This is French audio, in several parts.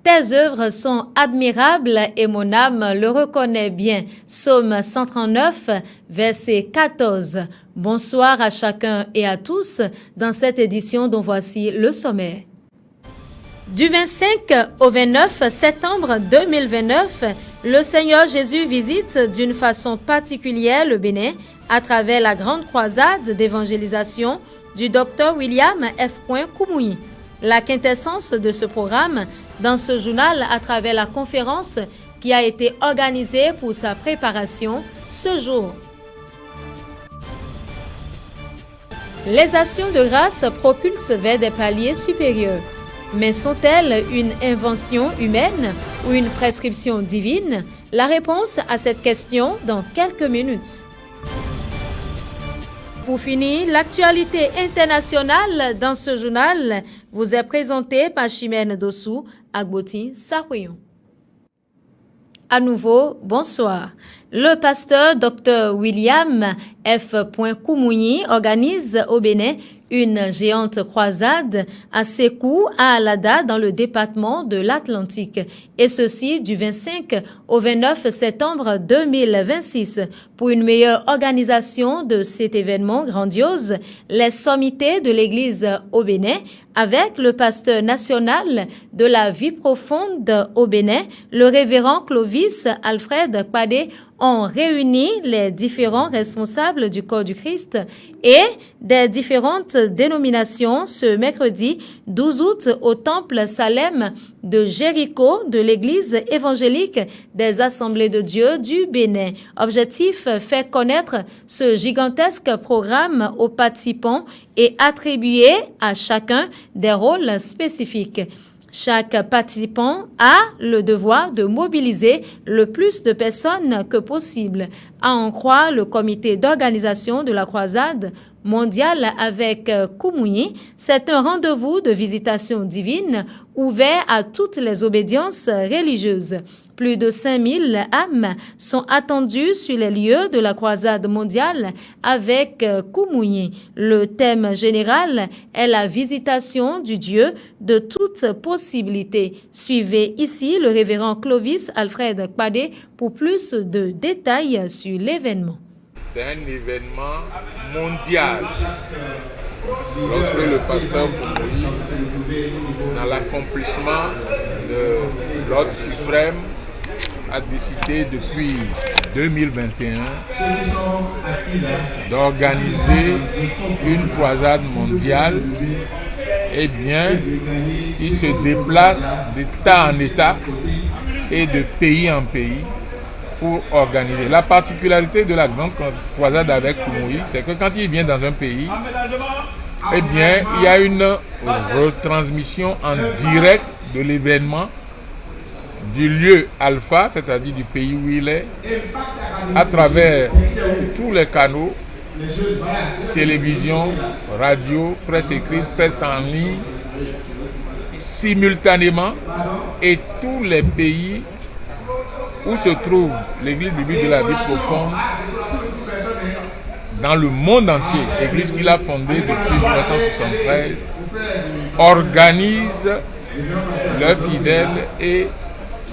Tes œuvres sont admirables et mon âme le reconnaît bien. Psaume 139, verset 14. Bonsoir à chacun et à tous dans cette édition dont voici le sommaire. Du 25 au 29 septembre 2029, le Seigneur Jésus visite d'une façon particulière le Bénin à travers la grande croisade d'évangélisation du Dr William F. Koumoui. La quintessence de ce programme dans ce journal à travers la conférence qui a été organisée pour sa préparation ce jour. Les actions de grâce propulsent vers des paliers supérieurs. Mais sont-elles une invention humaine ou une prescription divine? La réponse à cette question dans quelques minutes. Pour finir, l'actualité internationale dans ce journal vous est présentée par Chimène Dossou, Agboti Sarouyon. À nouveau, bonsoir. Le pasteur Dr William F. Koumoui organise au Bénin une géante croisade à Sékou, à Alada, dans le département de l'Atlantique. Et ceci du 25 au 29 septembre 2026. Pour une meilleure organisation de cet événement grandiose, les sommités de l'Église au Bénin, avec le pasteur national de la vie profonde au Bénin, le révérend Clovis Alfred Kpadé, ont réuni les différents responsables du corps du Christ et des différentes dénominations ce mercredi 12 août au temple Salem de Jéricho de l'église évangélique des Assemblées de Dieu du Bénin. Objectif, faire connaître ce gigantesque programme aux participants et attribuer à chacun des rôles spécifiques. Chaque participant a le devoir de mobiliser le plus de personnes que possible. À en croire le comité d'organisation de la croisade mondiale avec Koumoui, c'est un rendez-vous de visitation divine ouvert à toutes les obédiences religieuses. Plus de 5000 âmes sont attendues sur les lieux de la croisade mondiale avec Koumoui. Le thème général est la visitation du Dieu de toute possibilité. Suivez ici le révérend Clovis Alfred Kpadé pour plus de détails sur l'événement. C'est un événement mondial. Lorsque le pasteur Koumoui, dans l'accomplissement de l'ordre suprême, a décidé depuis 2021 d'organiser une croisade mondiale, eh bien, il se déplace d'État en État et de pays en pays pour organiser. La particularité de la grande croisade avec Koumoui, c'est que quand il vient dans un pays, eh bien, il y a une retransmission en direct de l'événement du lieu alpha, c'est-à-dire du pays où il est, à travers tous les canaux, télévision, radio, presse écrite, presse en ligne, simultanément, et tous les pays où se trouve l'église biblique de la vie profonde dans le monde entier, l'église qu'il a fondée depuis 1973, organise leurs fidèles et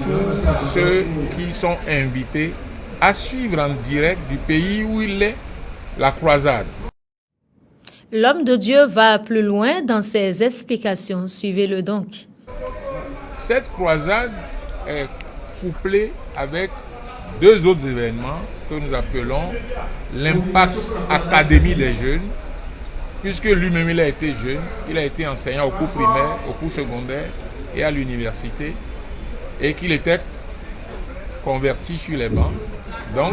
tous ceux qui sont invités à suivre en direct du pays où il est la croisade. L'homme de Dieu va plus loin dans ses explications. Suivez-le donc. Cette croisade est couplée avec deux autres événements que nous appelons l'Impact Académie des jeunes, puisque lui-même il a été jeune, il a été enseignant au cours primaire, au cours secondaire et à l'université, et qu'il était converti sur les bancs. Donc,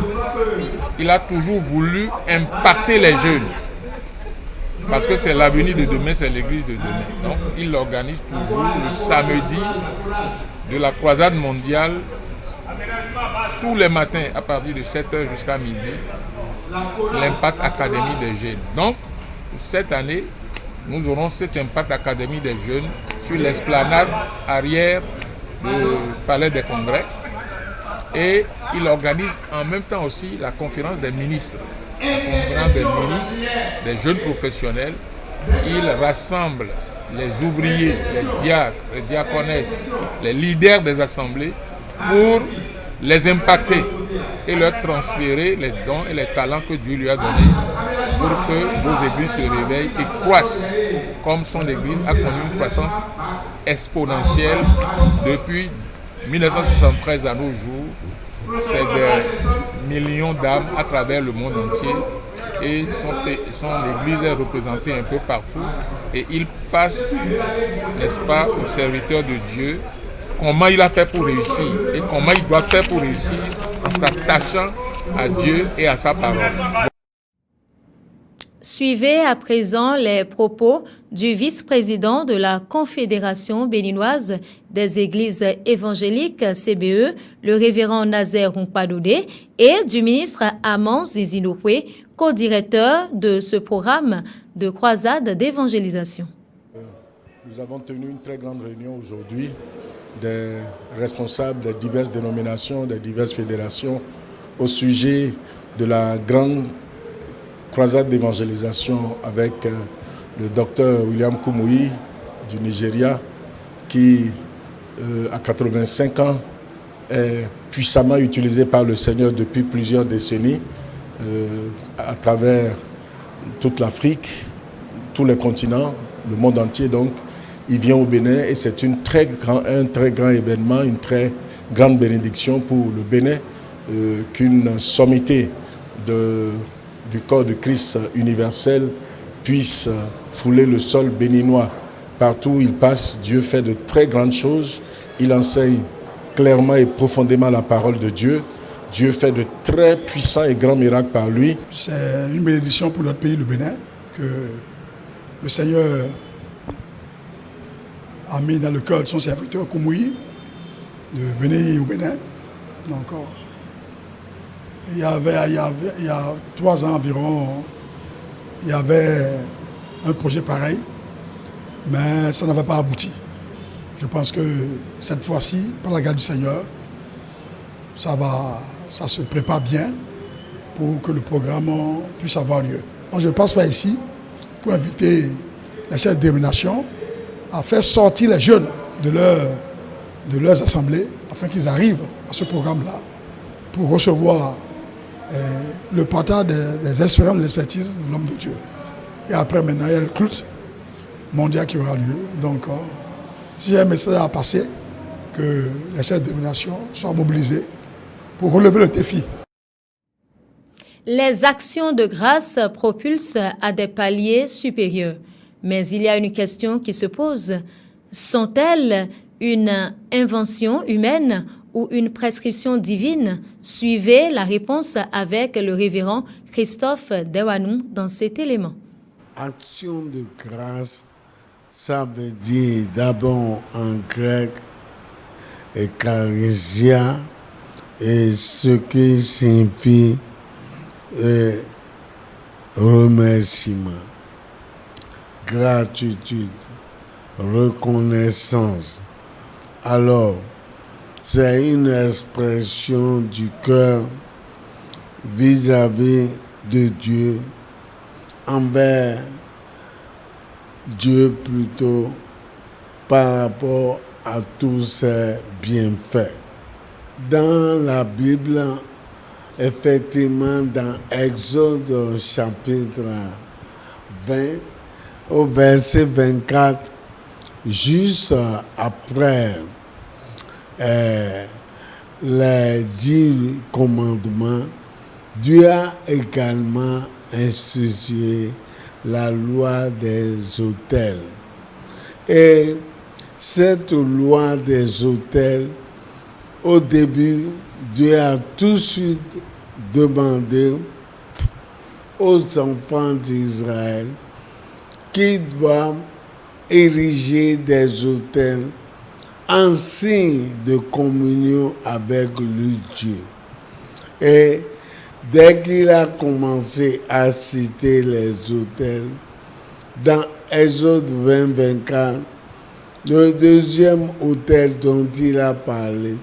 il a toujours voulu impacter les jeunes. Parce que c'est l'avenir de demain, c'est l'église de demain. Donc, il organise toujours le samedi de la croisade mondiale, tous les matins à partir de 7h jusqu'à midi, l'Impact Académie des jeunes. Donc, cette année, nous aurons cette Impact Académie des jeunes sur l'esplanade arrière du Palais des Congrès, et il organise en même temps aussi la conférence des ministres. La conférence des ministres, des jeunes professionnels. Il rassemble les ouvriers, les diacres, les diaconesses, les leaders des assemblées pour les impacter et leur transférer les dons et les talents que Dieu lui a donnés pour que vos églises se réveillent et croissent, comme son église a connu une croissance exponentielle depuis 1973 à nos jours. C'est des millions d'âmes à travers le monde entier et son église est représentée un peu partout et il passe, n'est-ce pas, aux serviteurs de Dieu comment il a fait pour réussir et comment il doit faire pour réussir en s'attachant à Dieu et à sa parole. Suivez à présent les propos du vice-président de la Confédération béninoise des églises évangéliques CBE, le révérend Nazaire Rumpadoudé, et du ministre Amon Zizinopoué, co-directeur de ce programme de croisade d'évangélisation. Nous avons tenu une très grande réunion aujourd'hui des responsables des diverses dénominations, des diverses fédérations au sujet de la grande croisade d'évangélisation avec le docteur William Kumuyi du Nigeria qui, à 85 ans, est puissamment utilisé par le Seigneur depuis plusieurs décennies à travers toute l'Afrique, tous les continents, le monde entier donc. Il vient au Bénin et c'est un très grand événement, une très grande bénédiction pour le Bénin qu'une sommité du corps de Christ universel puisse fouler le sol béninois. Partout où il passe, Dieu fait de très grandes choses. Il enseigne clairement et profondément la parole de Dieu. Dieu fait de très puissants et grands miracles par lui. C'est une bénédiction pour notre pays, le Bénin, que le Seigneur a mis dans le cœur de son serviteur Kumuyi de venir au Bénin. Donc, il y a 3 ans environ, il y avait un projet pareil, mais ça n'avait pas abouti. Je pense que cette fois-ci, par la grâce du Seigneur, ça se prépare bien pour que le programme puisse avoir lieu. Donc, je passe par ici pour inviter les chefs de dénomination à faire sortir les jeunes de leurs assemblées afin qu'ils arrivent à ce programme-là pour recevoir le partage des expériences, de l'expertise de l'homme de Dieu. Et après, maintenant, il y a le culte mondial qui aura lieu. Donc, si j'ai un message à passer, que les chefs de dénomination soient mobilisés pour relever le défi. Les actions de grâce propulsent à des paliers supérieurs. Mais il y a une question qui se pose. Sont-elles une invention humaine ou une prescription divine? Suivez la réponse avec le révérend Christophe Dewanou dans cet élément. Action de grâce, ça veut dire d'abord en grec eucharistia, et ce qui signifie remerciement, gratitude, reconnaissance. Alors, c'est une expression du cœur vis-à-vis de Dieu, envers Dieu plutôt, par rapport à tous ses bienfaits. Dans la Bible, effectivement, dans Exode chapitre 20, au verset 24, juste après les 10 commandements, Dieu a également institué la loi des autels. Et cette loi des autels, au début, Dieu a tout de suite demandé aux enfants d'Israël qu'ils doivent ériger des autels en signe de communion avec le Dieu. Et dès qu'il a commencé à citer les autels, dans Exode 20-24, le deuxième autel dont il a parlé,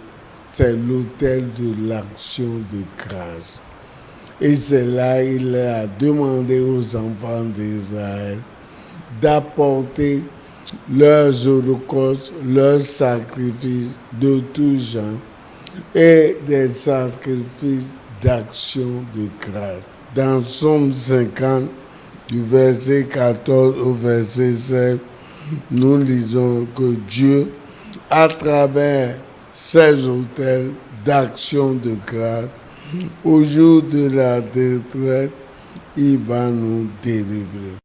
c'est l'autel de l'action de grâce. Et c'est là qu'il a demandé aux enfants d'Israël d'apporter leurs holocaustes, leurs sacrifices de tout genre et des sacrifices d'action de grâce. Dans Somme 50, du verset 14 au verset 16, nous lisons que Dieu, à travers ces autels d'action de grâce, au jour de la détresse, il va nous délivrer.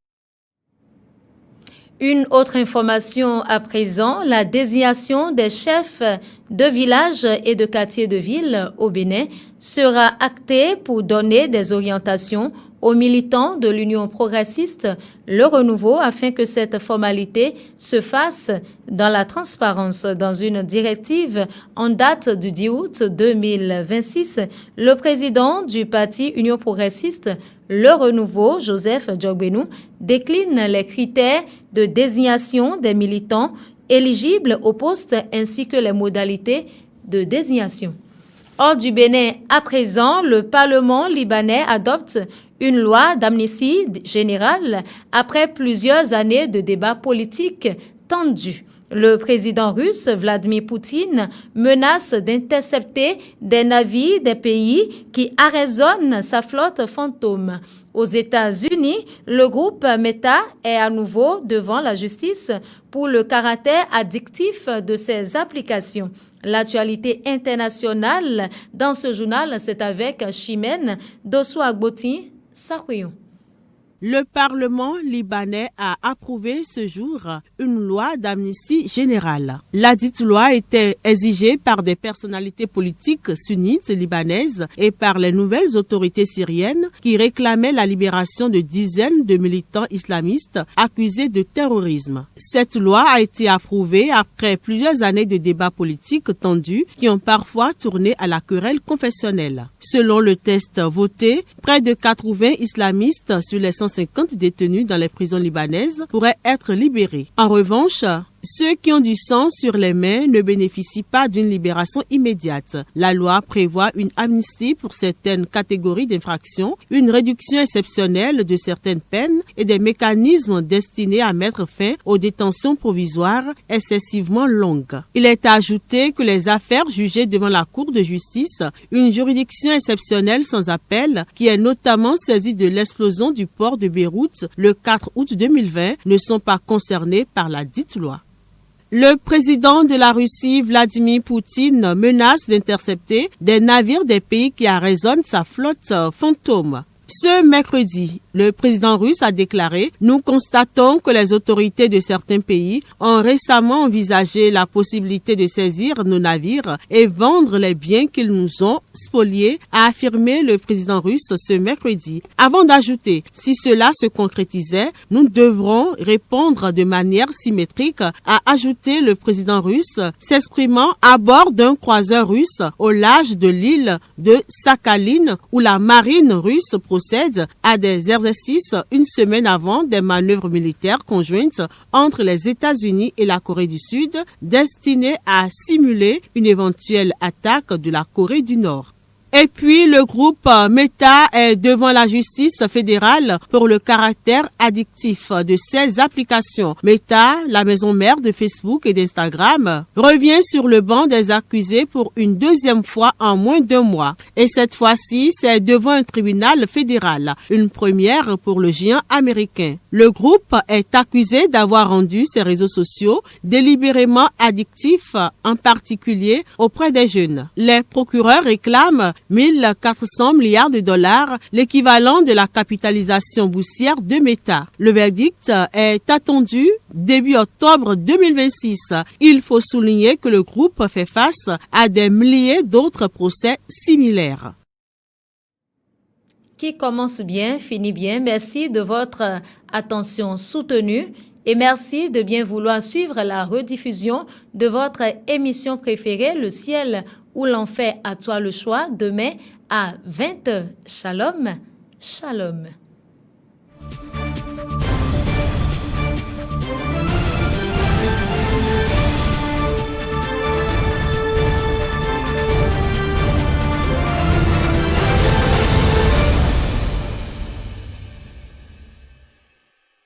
Une autre information à présent, la désignation des chefs de village et de quartier de ville au Bénin sera actée pour donner des orientations aux militants de l'Union progressiste Le Renouveau afin que cette formalité se fasse dans la transparence. Dans une directive en date du 10 août 2026, le président du parti Union progressiste Le Renouveau, Joseph Djogbenou, décline les critères de désignation des militants éligibles au poste ainsi que les modalités de désignation. Hors du Bénin, à présent, le Parlement libanais adopte une loi d'amnistie générale après plusieurs années de débats politiques tendus. Le président russe Vladimir Poutine menace d'intercepter des navires des pays qui arraisonnent sa flotte fantôme. Aux États-Unis, le groupe Meta est à nouveau devant la justice pour le caractère addictif de ses applications. L'actualité internationale dans ce journal, c'est avec Chimène Dossou Agboti Sakouyon. Le Parlement libanais a approuvé ce jour une loi d'amnistie générale. La dite loi était exigée par des personnalités politiques sunnites libanaises et par les nouvelles autorités syriennes qui réclamaient la libération de dizaines de militants islamistes accusés de terrorisme. Cette loi a été approuvée après plusieurs années de débats politiques tendus qui ont parfois tourné à la querelle confessionnelle. Selon le test voté, près de 80 islamistes sur les 150 détenus dans les prisons libanaises pourraient être libérés. En revanche, ceux qui ont du sang sur les mains ne bénéficient pas d'une libération immédiate. La loi prévoit une amnistie pour certaines catégories d'infractions, une réduction exceptionnelle de certaines peines et des mécanismes destinés à mettre fin aux détentions provisoires excessivement longues. Il est ajouté que les affaires jugées devant la Cour de justice, une juridiction exceptionnelle sans appel qui est notamment saisie de l'explosion du port de Beyrouth le 4 août 2020, ne sont pas concernées par la dite loi. Le président de la Russie, Vladimir Poutine, menace d'intercepter des navires des pays qui arraisonnent sa flotte fantôme. Ce mercredi, le président russe a déclaré « Nous constatons que les autorités de certains pays ont récemment envisagé la possibilité de saisir nos navires et vendre les biens qu'ils nous ont spoliés », a affirmé le président russe ce mercredi. Avant d'ajouter « Si cela se concrétisait, nous devrons répondre de manière symétrique », a ajouté le président russe, s'exprimant à bord d'un croiseur russe au large de l'île de Sakhaline où la marine russe procède à des exercices une semaine avant des manœuvres militaires conjointes entre les États-Unis et la Corée du Sud destinées à simuler une éventuelle attaque de la Corée du Nord. Et puis, le groupe Meta est devant la justice fédérale pour le caractère addictif de ses applications. Meta, la maison mère de Facebook et d'Instagram, revient sur le banc des accusés pour une deuxième fois en moins d'1 mois. Et cette fois-ci, c'est devant un tribunal fédéral, une première pour le géant américain. Le groupe est accusé d'avoir rendu ses réseaux sociaux délibérément addictifs, en particulier auprès des jeunes. Les procureurs réclament 1 400 milliards de dollars, l'équivalent de la capitalisation boursière de Meta. Le verdict est attendu début octobre 2026. Il faut souligner que le groupe fait face à des milliers d'autres procès similaires. Qui commence bien, finit bien. Merci de votre attention soutenue et merci de bien vouloir suivre la rediffusion de votre émission préférée, Le Ciel, où l'on fait à toi le choix, demain à 20h. Shalom, shalom.